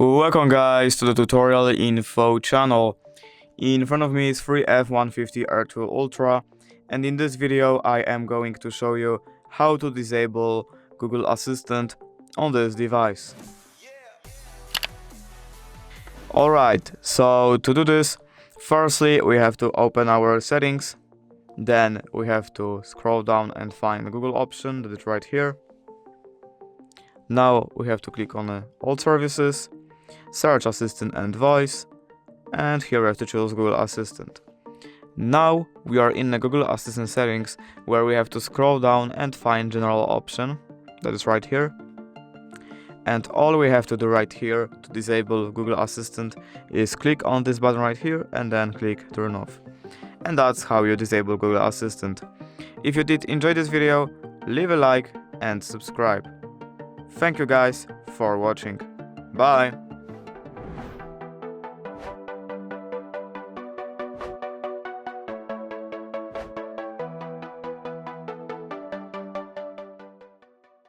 Welcome guys to the tutorial info channel. In front of me is IIIF150 Air Ultra, and in this video I am going to show you how to disable Google Assistant on this device. Alright, so to do this, firstly we have to open our settings, then we have to scroll down and find the Google option that is right here. Now we have to click on all services, search assistant and voice, and here we have to choose Google Assistant. Now we are in the Google Assistant settings where we have to scroll down and find general option, that is right here. And all we have to do right here to disable Google Assistant is click on this button right here and then click turn off. And that's how you disable Google Assistant. If you did enjoy this video, leave a like and subscribe. Thank you guys for watching. Bye!